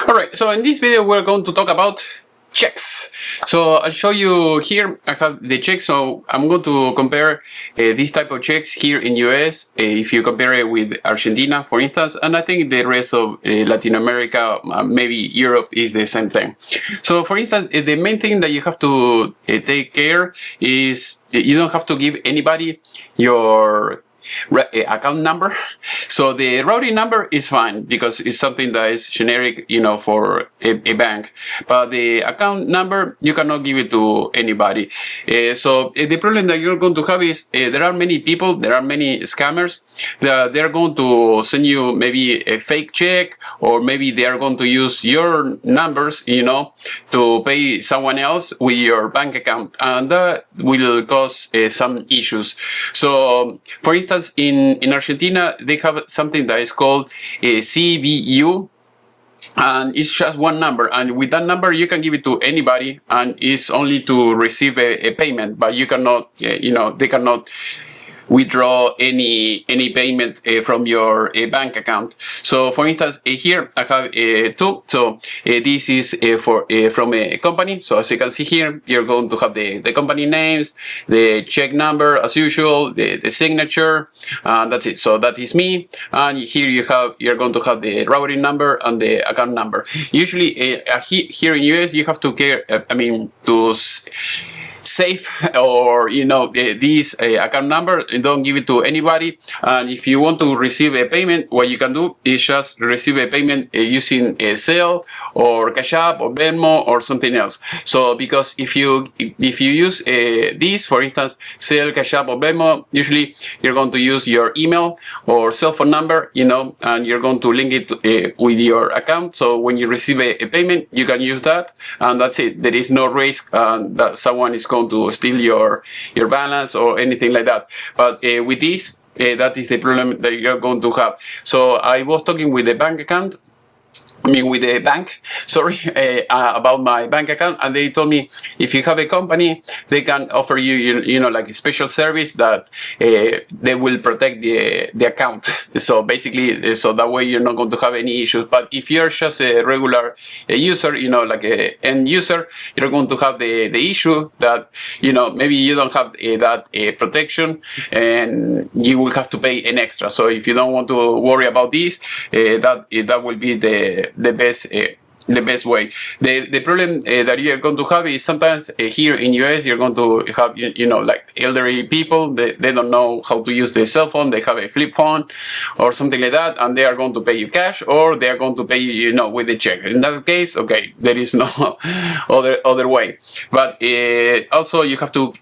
Alright, so in this video we're going to talk about checks. So I'll show you here. I have the checks, so I'm going to compare this type of checks here in US if you compare it with Argentina, for instance, and I think the rest of Latin America, maybe Europe, is the same thing. So for instance, the main thing that you have to take care is you don't have to give anybody your account number. So the routing number is fine because it's something that is generic, for a bank. But the account number, you cannot give it to anybody. So the problem that you're going to have is there are many people, there are many scammers that they're going to send you maybe a fake check, or maybe they are going to use your numbers, to pay someone else with your bank account, and that will cause some issues. So for instance, in Argentina, they have something that is called a CBU, and it's just one number, and with that number you can give it to anybody, and it's only to receive a payment, but you cannot, they cannot withdraw any payment from your bank account. So for instance, here I have two. So this is from a company. So as you can see here, you're going to have the company names, the check number as usual, the signature, and that's it. So that is me, and here you're going to have the routing number and the account number. Usually here in US you have to care, to save or this account number, and don't give it to anybody. And if you want to receive a payment, what you can do is just receive a payment using a Zelle or Cash App or Venmo or something else. So because if you use this, for instance, Zelle, Cash App or Venmo, usually you're going to use your email or cell phone number, and you're going to link it with your account. So when you receive a payment, you can use that, and that's it. There is no risk that someone is going to steal your balance or anything like that. But with this, that is the problem that you're going to have. So I was talking with the bank, about my bank account, and they told me if you have a company, they can offer you, like a special service that they will protect the account. So basically, so that way you're not going to have any issues. But if you're just a regular user, like a end user, you're going to have the issue that maybe you don't have that protection, and you will have to pay an extra. So if you don't want to worry about this, that will be the best way. The problem that you're going to have is sometimes here in US you're going to have like elderly people. They don't know how to use the cell phone. They have a flip phone or something like that, and they are going to pay you cash, or they are going to pay you with a check. In that case, okay, there is no other way. But also you have to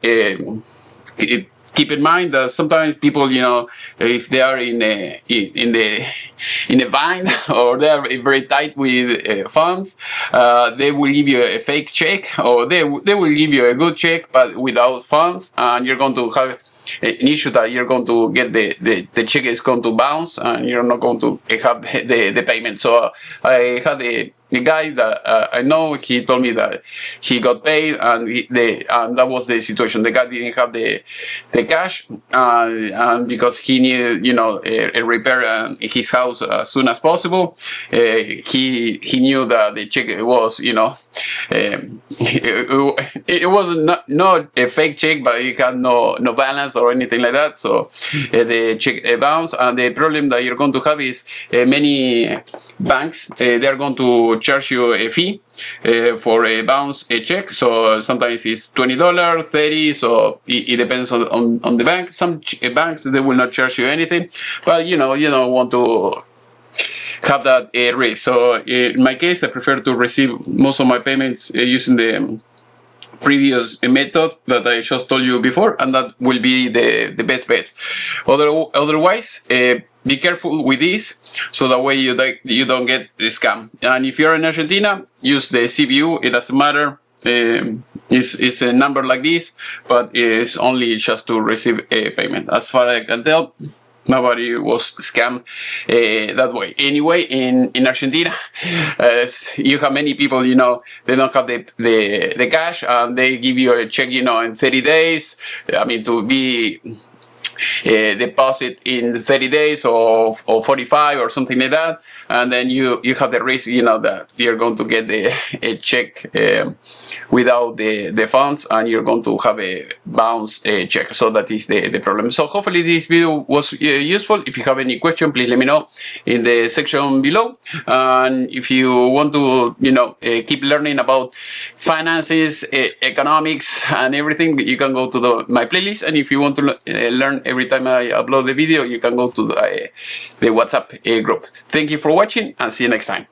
keep in mind that sometimes people, if they are in a bind or they are very tight with funds, they will give you a fake check, or they will give you a good check but without funds, and you're going to have an issue that you're going to get the check is going to bounce, and you're not going to have the payment. So I had a guy that I know, he told me that he got paid, and that was the situation. The guy didn't have the cash, and because he needed a repair in his house as soon as possible, he knew that the check was it wasn't not a fake check, but it had no balance or anything like that. So the check bounced, and the problem that you're going to have is many banks, they're going to charge you a fee for a bounce check. So sometimes it's $20, $30, so it depends on the bank. Some banks, they will not charge you anything, but you don't want to have that risk. So in my case, I prefer to receive most of my payments using the previous method that I just told you before, and that will be the best bet. Otherwise, be careful with this, so that way you don't get the scam. And if you're in Argentina, use the CBU. It doesn't matter. It's a number like this, but it's only just to receive a payment. As far as I can tell, nobody was scammed that way. Anyway, in Argentina, you have many people, they don't have the cash, and they give you a check, in 30 days. To be deposit in 30 days or 45 or something like that, and then you have the risk, that you're going to get a check without the funds, and you're going to have a bounce check. So that is the problem. So hopefully this video was useful. If you have any question, please let me know in the section below. And if you want to keep learning about finances, economics, and everything, you can go to my playlist. And if you want to learn every time I upload the video, you can go to the WhatsApp group. Thank you for watching, and see you next time.